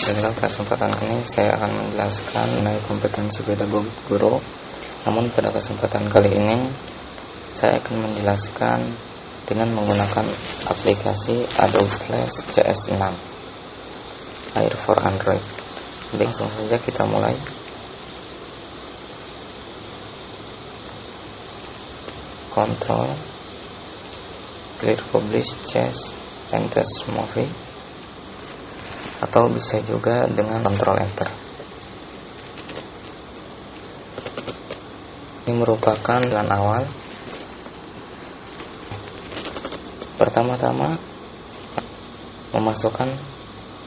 Dalam kesempatan ini saya akan menjelaskan mengenai kompetensi pedagogik guru. Namun pada kesempatan kali ini saya akan menjelaskan dengan menggunakan aplikasi Adobe Flash CS6 Air for Android. Baik, langsung saja kita mulai. Control, clear publish, change, and test movie, atau bisa juga dengan Ctrl Enter. Ini merupakan jalan awal. Pertama-tama memasukkan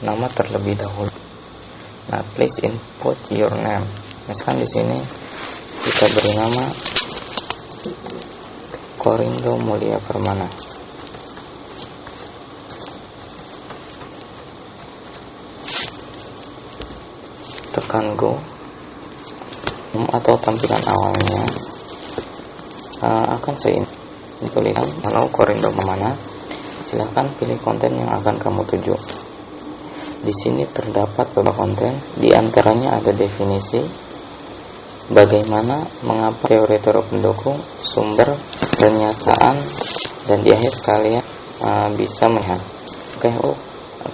nama terlebih dahulu. Nah, please input your name. Misalkan di sini kita beri nama Korindo Mulia Permana. Tekan go. Atau tampilan awalnya akan saya dituliskan halo Korindo Permana. Silahkan pilih konten yang akan kamu tuju. Di sini terdapat beberapa konten, di antaranya ada definisi, bagaimana, mengapa, teori-teori pendukung, sumber, pernyataan, dan di akhir kalian bisa melihat.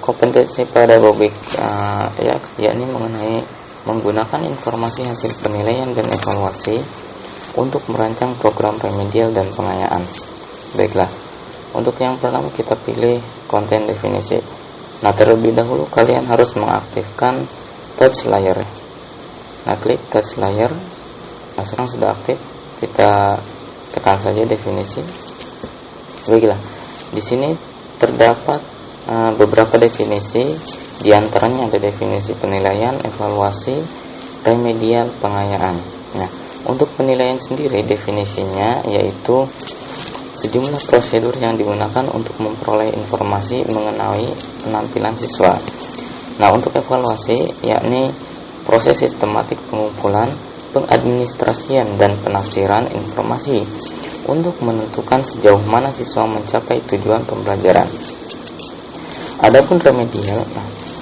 Kompetensi pedagogik yakni mengenai menggunakan informasi hasil penilaian dan evaluasi untuk merancang program remedial dan pengayaan. Baiklah, untuk yang pertama kita pilih konten definisi. Nah, terlebih dahulu kalian harus mengaktifkan touch layer. Nah, klik touch layer. Nah, sekarang sudah aktif, kita tekan saja definisi. Baiklah, di sini terdapat beberapa definisi, di antaranya ada definisi penilaian, evaluasi, remedial, pengayaan. Nah, untuk penilaian sendiri definisinya yaitu sejumlah prosedur yang digunakan untuk memperoleh informasi mengenai penampilan siswa. Nah, untuk evaluasi yakni proses sistematik pengumpulan, pengadministrasian, dan penafsiran informasi untuk menentukan sejauh mana siswa mencapai tujuan pembelajaran. Adapun remedial,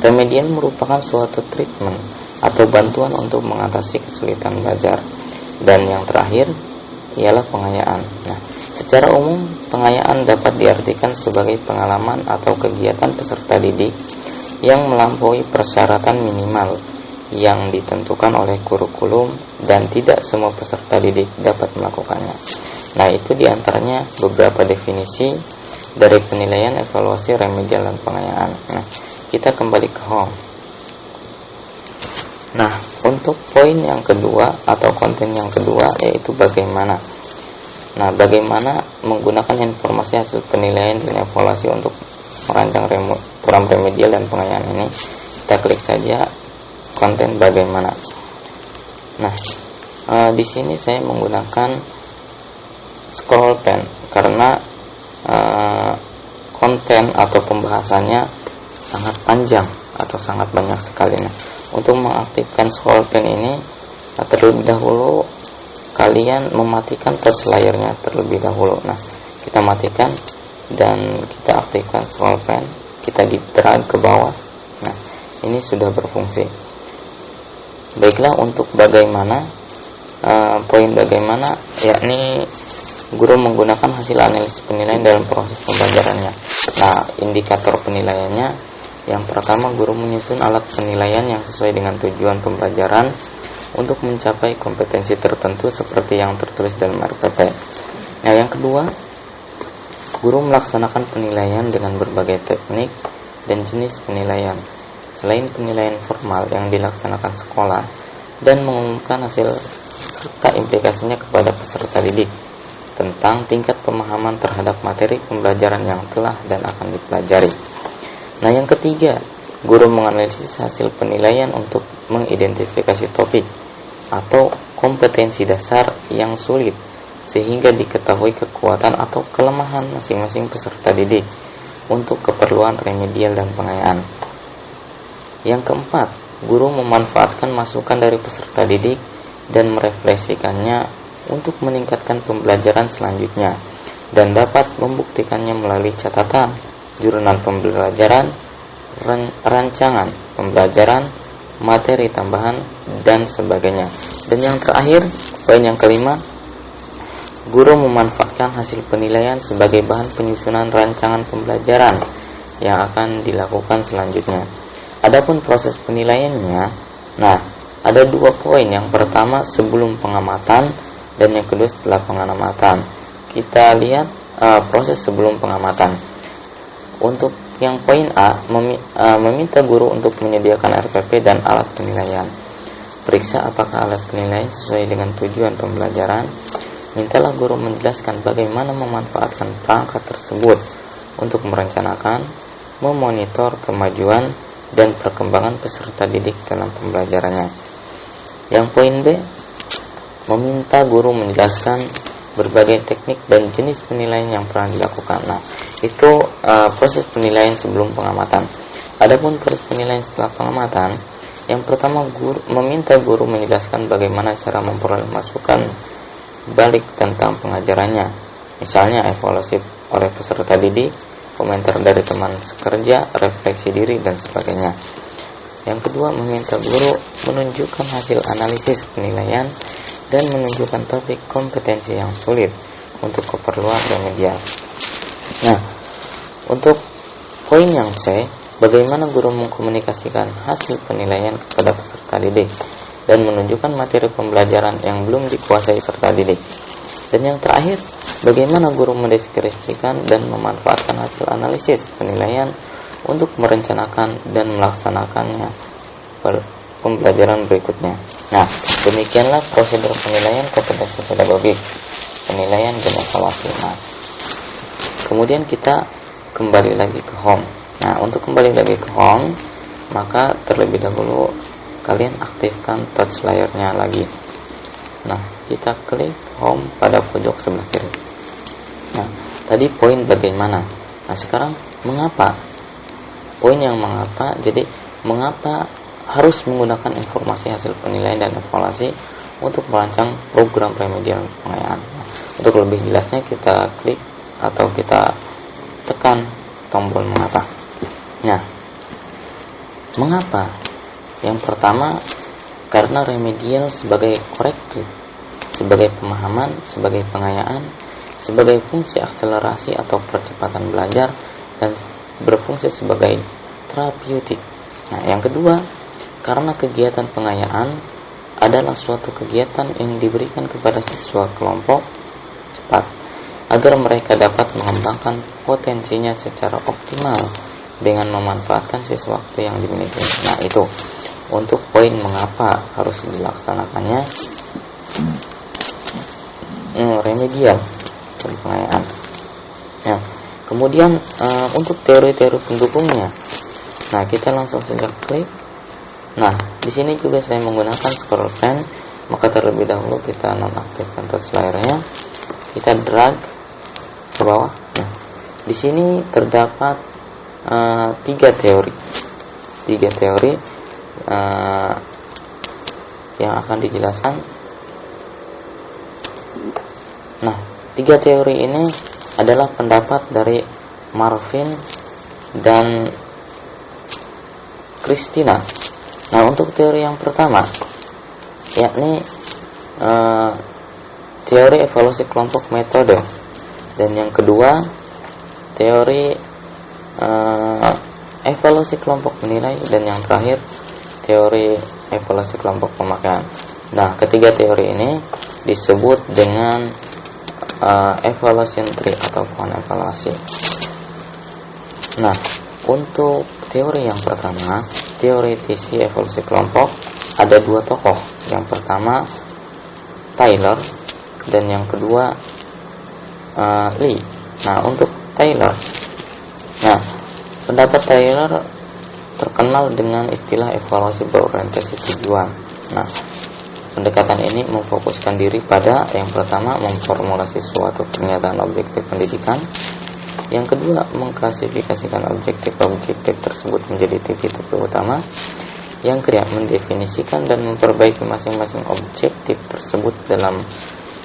remedial merupakan suatu treatment atau bantuan untuk mengatasi kesulitan belajar. Dan yang terakhir ialah pengayaan. Nah, secara umum pengayaan dapat diartikan sebagai pengalaman atau kegiatan peserta didik yang melampaui persyaratan minimal yang ditentukan oleh kurikulum dan tidak semua peserta didik dapat melakukannya. Nah, itu diantaranya beberapa definisi dari penilaian, evaluasi, remedial, dan pengayaan. Nah, kita kembali ke home. Nah, untuk poin yang kedua atau konten yang kedua yaitu bagaimana. Nah, bagaimana menggunakan informasi hasil penilaian dan evaluasi untuk merancang program remedial dan pengayaan ini. Kita klik saja konten bagaimana. Nah, di sini saya menggunakan scroll pen karena konten atau pembahasannya sangat panjang atau sangat banyak sekali. Nah, untuk mengaktifkan scroll pen ini terlebih dahulu kalian mematikan touch layernya terlebih dahulu. Nah, kita matikan dan kita aktifkan scroll pen, kita drag ke bawah. Nah, ini sudah berfungsi. Baiklah, untuk bagaimana poin bagaimana yakni guru menggunakan hasil analisis penilaian dalam proses pembelajarannya. Nah, indikator penilaiannya yang pertama, guru menyusun alat penilaian yang sesuai dengan tujuan pembelajaran untuk mencapai kompetensi tertentu seperti yang tertulis dalam RPP. Nah, yang kedua, guru melaksanakan penilaian dengan berbagai teknik dan jenis penilaian selain penilaian formal yang dilaksanakan sekolah dan mengumumkan hasil serta implikasinya kepada peserta didik tentang tingkat pemahaman terhadap materi pembelajaran yang telah dan akan dipelajari. Nah, yang ketiga, guru menganalisis hasil penilaian untuk mengidentifikasi topik atau kompetensi dasar yang sulit sehingga diketahui kekuatan atau kelemahan masing-masing peserta didik untuk keperluan remedial dan pengayaan. Yang keempat, guru memanfaatkan masukan dari peserta didik dan merefleksikannya untuk meningkatkan pembelajaran selanjutnya dan dapat membuktikannya melalui catatan, jurnal pembelajaran, rancangan pembelajaran, materi tambahan, dan sebagainya. Dan yang terakhir, poin yang kelima, guru memanfaatkan hasil penilaian sebagai bahan penyusunan rancangan pembelajaran yang akan dilakukan selanjutnya. Adapun proses penilaiannya, nah, ada 2 poin. Yang pertama sebelum pengamatan dan yang kedua setelah pengamatan. Kita lihat proses sebelum pengamatan. Untuk yang poin A, meminta guru untuk menyediakan RPP dan alat penilaian. Periksa apakah alat penilaian sesuai dengan tujuan pembelajaran. Mintalah guru menjelaskan bagaimana memanfaatkan perangkat tersebut untuk merencanakan, memonitor kemajuan dan perkembangan peserta didik dalam pembelajarannya. Yang poin B, meminta guru menjelaskan berbagai teknik dan jenis penilaian yang pernah dilakukan. Nah, itu proses penilaian sebelum pengamatan. Adapun proses penilaian setelah pengamatan, yang pertama meminta guru menjelaskan bagaimana cara memperoleh masukan balik tentang pengajarannya, misalnya evaluasi oleh peserta didik, komentar dari teman sekerja, refleksi diri, dan sebagainya. Yang kedua, meminta guru menunjukkan hasil analisis penilaian dan menunjukkan topik kompetensi yang sulit untuk keperluan remedial. Nah, untuk poin yang C, bagaimana guru mengkomunikasikan hasil penilaian kepada peserta didik dan menunjukkan materi pembelajaran yang belum dikuasai peserta didik. Dan yang terakhir, bagaimana guru mendeskripsikan dan memanfaatkan hasil analisis penilaian untuk merencanakan dan melaksanakannya pembelajaran berikutnya. Nah, demikianlah prosedur penilaian kompetensi pedagogik, penilaian dan evaluasi. Nah, kemudian kita kembali lagi ke home. Nah, untuk kembali lagi ke home, maka terlebih dahulu kalian aktifkan touch layarnya lagi. Nah, kita klik home pada pojok sebelah kiri. Nah, tadi poin bagaimana. Nah, sekarang mengapa? Poin yang mengapa, jadi mengapa harus menggunakan informasi hasil penilaian dan evaluasi untuk merancang program remedial pengayaan. Nah, untuk lebih jelasnya kita klik atau kita tekan tombol mengapa. Nah, mengapa? Yang pertama, karena remedial sebagai korektif, sebagai pemahaman, sebagai pengayaan, sebagai fungsi akselerasi atau percepatan belajar, dan berfungsi sebagai terapeutik. Nah, yang kedua, karena kegiatan pengayaan adalah suatu kegiatan yang diberikan kepada siswa kelompok cepat agar mereka dapat mengembangkan potensinya secara optimal dengan memanfaatkan sisa waktu yang dimiliki. Nah, itu untuk poin mengapa harus dilaksanakannya remedial dari pengayaan. Nah, kemudian untuk teori-teori pendukungnya, nah kita langsung saja klik. Nah, di sini juga saya menggunakan scroll pen, maka terlebih dahulu kita nonaktifkan touch layarnya, kita drag ke bawah. Nah, di sini terdapat 3 teori yang akan dijelaskan. Nah, 3 teori ini adalah pendapat dari Marvin dan Christina. Nah, untuk teori yang pertama, yakni teori evaluasi kelompok metode, dan yang kedua teori evaluasi kelompok menilai, dan yang terakhir teori evaluasi kelompok pemakaian. Nah, ketiga teori ini disebut dengan evaluation tree atau pohon evaluasi. Nah, untuk teori yang pertama, teoritisi evaluasi kelompok, ada 2 tokoh. Yang pertama Taylor dan yang kedua Lee. Nah, untuk Taylor, nah pendapat Taylor terkenal dengan istilah evaluasi berorientasi tujuan. Nah, pendekatan ini memfokuskan diri pada yang pertama memformulasi suatu pernyataan objektif pendidikan, yang kedua mengklasifikasikan objektif-objektif tersebut menjadi tipe-tipe utama, yang ketiga mendefinisikan dan memperbaiki masing-masing objektif tersebut dalam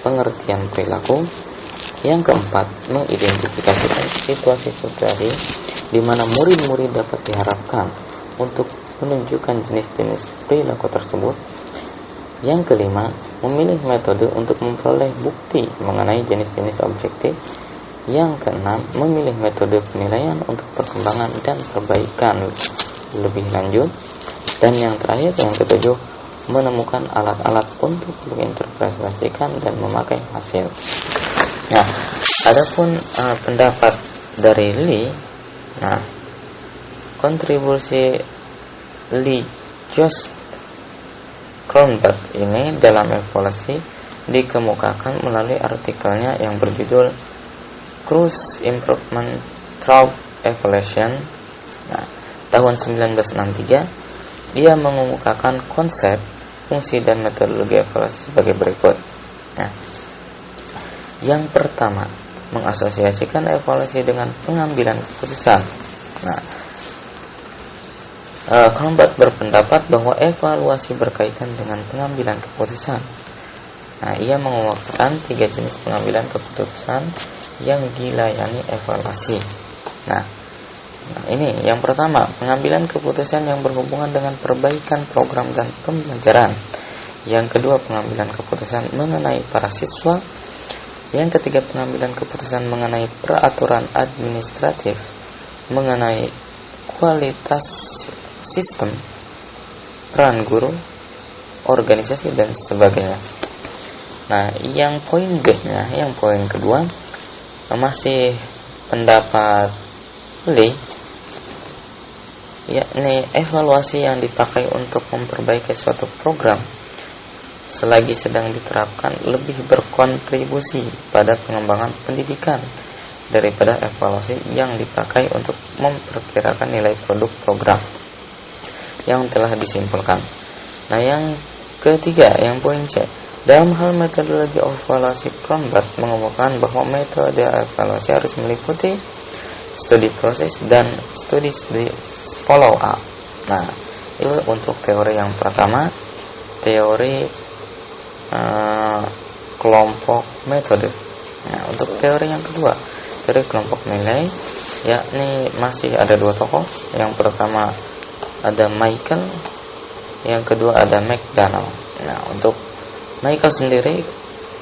pengertian perilaku, Yang keempat, mengidentifikasi situasi-situasi di mana murid-murid dapat diharapkan untuk menunjukkan jenis-jenis perilaku tersebut. Yang kelima, memilih metode untuk memperoleh bukti mengenai jenis-jenis objektif. Yang keenam, memilih metode penilaian untuk perkembangan dan perbaikan lebih lanjut. Dan yang terakhir, yang ketujuh, menemukan alat-alat untuk menginterpretasikan dan memakai hasil. Nah, adapun pendapat dari Lee, nah, kontribusi Lee Joseph Kronberg ini dalam evaluasi dikemukakan melalui artikelnya yang berjudul Cruise Improvement Through Evaluation. Nah, tahun 1963, dia mengemukakan konsep, fungsi dan metodologi evaluasi sebagai berikut. Nah, yang pertama, mengasosiasikan evaluasi dengan pengambilan keputusan. Nah, Kronberg berpendapat bahwa evaluasi berkaitan dengan pengambilan keputusan. Nah, ia mengemukakan 3 jenis pengambilan keputusan yang dilayani evaluasi. Nah, ini yang pertama, pengambilan keputusan yang berhubungan dengan perbaikan program dan pembelajaran. Yang kedua, pengambilan keputusan mengenai para siswa. Yang ketiga, pengambilan keputusan mengenai peraturan administratif, mengenai kualitas sistem, peran guru, organisasi, dan sebagainya. Nah, yang poin B-nya, yang poin kedua, masih pendapat Lee, yakni evaluasi yang dipakai untuk memperbaiki suatu program selagi sedang diterapkan lebih berkontribusi pada pengembangan pendidikan daripada evaluasi yang dipakai untuk memperkirakan nilai produk program yang telah disimpulkan. Nah, yang ketiga, yang poin C, dalam hal metodologi evaluasi, Kronberg mengemukakan bahwa metode evaluasi harus meliputi studi proses dan studi follow up. Nah, itu untuk teori yang pertama, teori kelompok metode. Nah, untuk teori yang kedua, teori kelompok nilai, yakni masih ada 2 tokoh. Yang pertama ada Michael, yang kedua ada McDonald. Nah, untuk Michael sendiri,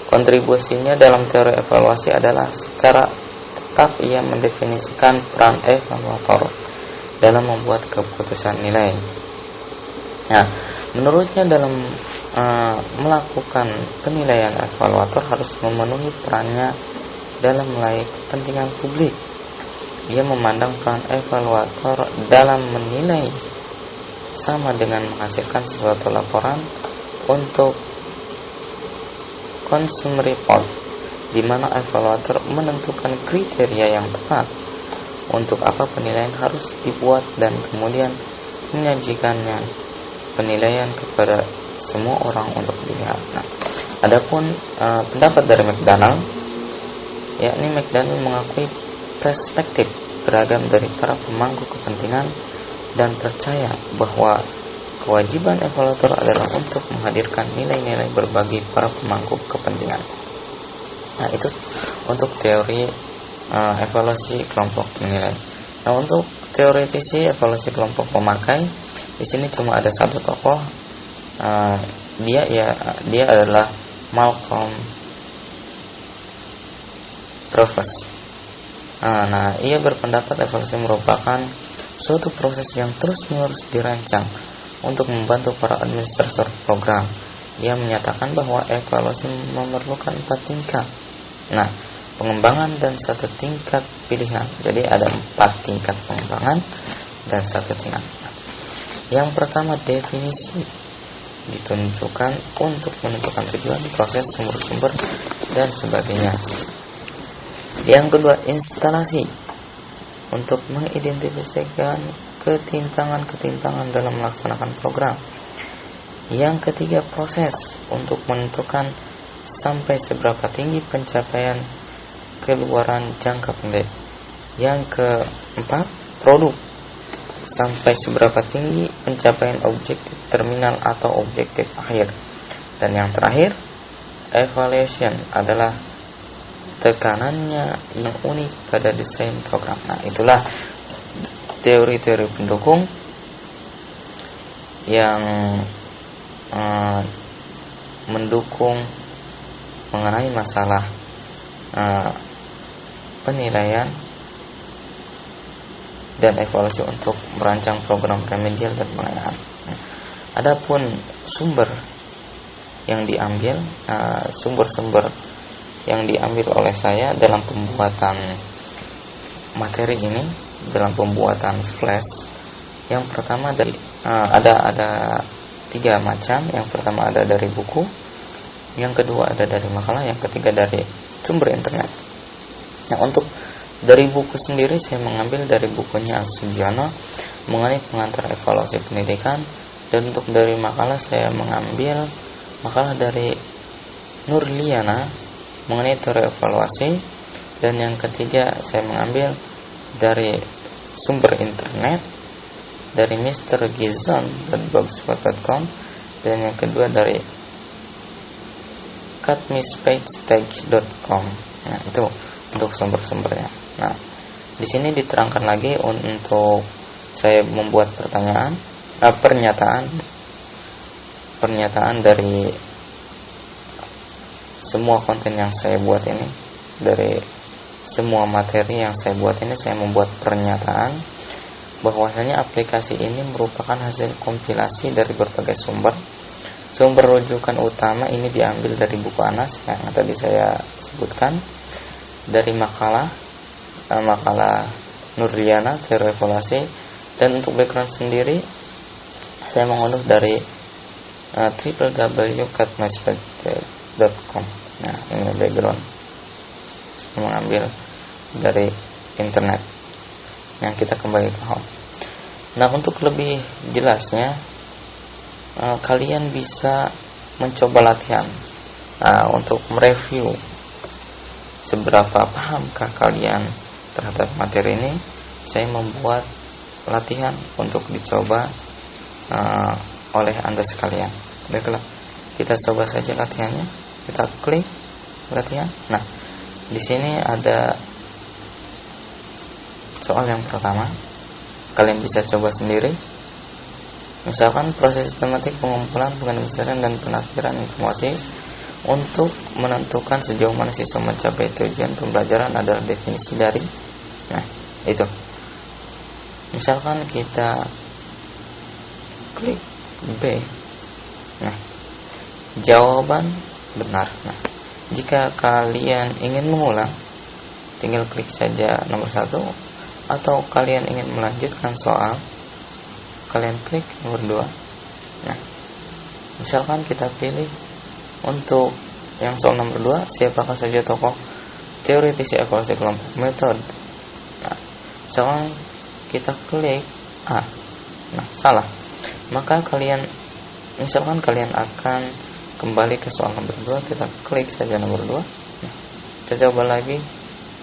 kontribusinya dalam teori evaluasi adalah secara tetap ia mendefinisikan peran evaluator dalam membuat keputusan nilai. Nah, menurutnya dalam melakukan penilaian, evaluator harus memenuhi perannya dalam melayani kepentingan publik. Ia memandang peran evaluator dalam menilai sama dengan menghasilkan suatu laporan untuk consumer report, di mana evaluator menentukan kriteria yang tepat untuk apa penilaian harus dibuat dan kemudian menyajikannya penilaian kepada semua orang untuk dilihat. Nah, adapun pendapat dari McDonald, yakni McDonald mengakui perspektif beragam dari para pemangku kepentingan dan percaya bahwa kewajiban evaluator adalah untuk menghadirkan nilai-nilai berbagi para pemangku kepentingan. Nah, itu untuk teori evaluasi kelompok penilai. Nah, untuk teoretisi evaluasi kelompok pemakai, di sini cuma ada 1 tokoh. Dia adalah Malcolm Provost. Nah, ia berpendapat evaluasi merupakan suatu proses yang terus-menerus dirancang untuk membantu para administrator program. Ia menyatakan bahwa evaluasi memerlukan 4 tingkat. Nah, pengembangan dan 1 tingkat pilihan. Jadi ada 4 tingkat pengembangan dan 1 tingkat. Yang pertama, definisi ditunjukkan untuk menentukan tujuan, proses, sumber-sumber, dan sebagainya. Yang kedua, instalasi untuk mengidentifikasikan ketimpangan-ketimpangan dalam melaksanakan program. Yang ketiga, proses untuk menentukan sampai seberapa tinggi pencapaian keluaran jangka pendek. Yang keempat, produk, sampai seberapa tinggi pencapaian objektif terminal atau objektif akhir. Dan yang terakhir, evaluation adalah tekanannya yang unik pada desain program. Nah, itulah teori-teori pendukung yang mendukung mengenai masalah penilaian dan evaluasi untuk merancang program remedial dan pengayaan. Adapun sumber yang diambil, sumber-sumber yang diambil oleh saya dalam pembuatan materi ini, dalam pembuatan flash, yang pertama dari ada 3 macam. Yang pertama ada dari buku, yang kedua ada dari makalah, yang ketiga dari sumber internet. Nah, untuk dari buku sendiri saya mengambil dari bukunya Sugiono mengenai pengantar evaluasi pendidikan, dan untuk dari makalah saya mengambil makalah dari Nurliana mengenai teori evaluasi, dan yang ketiga saya mengambil dari sumber internet dari Mr. Gizon.blogspot.com, dan yang kedua dari cutmispage.com. Nah, itu untuk sumber-sumbernya. Nah, di sini diterangkan lagi untuk saya membuat pernyataan dari semua konten yang saya buat ini, dari semua materi yang saya buat ini, saya membuat pernyataan bahwasanya aplikasi ini merupakan hasil kompilasi dari berbagai sumber. Sumber rujukan utama ini diambil dari buku Anas yang tadi saya sebutkan, dari makalah Nurliana teori evaluasi, dan untuk background sendiri saya mengunduh dari www.cutmispage.com. Nah, ini background saya mengambil dari internet. Yang kita kembali ke home. Nah, untuk lebih jelasnya kalian bisa mencoba latihan untuk mereview seberapa pahamkah kalian terhadap materi ini. Saya membuat latihan untuk dicoba oleh Anda sekalian. Baiklah, kita coba saja latihannya. Kita klik latihan. Nah, di sini ada soal yang pertama. Kalian bisa coba sendiri. Misalkan proses sistematik pengumpulan, pengenalan dan penafsiran informasi untuk menentukan sejauh mana siswa mencapai tujuan pembelajaran adalah definisi dari. Nah, itu. Misalkan kita klik B. Nah, jawaban benar. Nah, jika kalian ingin mengulang, tinggal klik saja nomor 1, atau kalian ingin melanjutkan soal, kalian klik nomor 2. Nah, misalkan kita pilih untuk yang soal nomor 2, siapakah saja tokoh teoritisi evaluasi kelompok metode. Nah, misalkan kita klik A. Nah, salah. Maka misalkan kalian akan kembali ke soal nomor 2, kita klik saja nomor 2. Nah, kita coba lagi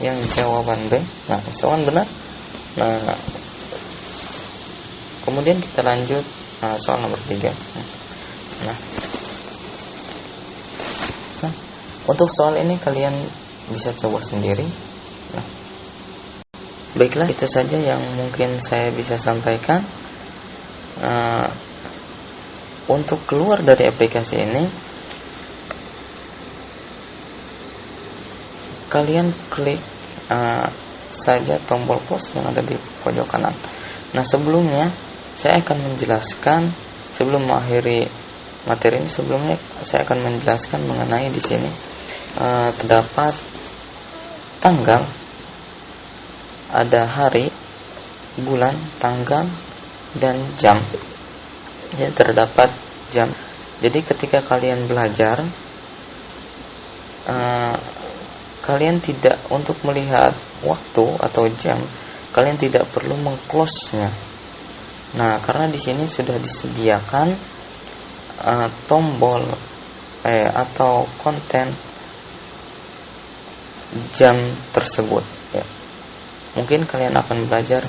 yang jawaban B. Nah, misalkan benar. Nah, kemudian kita lanjut soal nomor 3. Nah, untuk soal ini kalian bisa coba sendiri. Nah, baiklah, itu saja yang mungkin saya bisa sampaikan. Untuk keluar dari aplikasi ini, kalian klik saja tombol plus yang ada di pojok kanan. Nah, sebelumnya saya akan menjelaskan, sebelum mengakhiri materi ini, sebelumnya saya akan menjelaskan mengenai di sini terdapat tanggal, ada hari, bulan, tanggal, dan jam. Ya, terdapat jam. Jadi ketika kalian belajar, kalian tidak, untuk melihat waktu atau jam, kalian tidak perlu meng-close-nya. Nah, karena di sini sudah disediakan tombol atau konten jam tersebut. Ya. Mungkin kalian akan belajar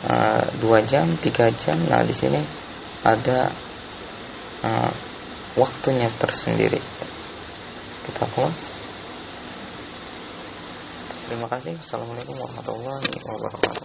2 jam, 3 jam. Nah, di sini ada waktunya tersendiri. Kita close. Terima kasih. Assalamualaikum warahmatullahi wabarakatuh.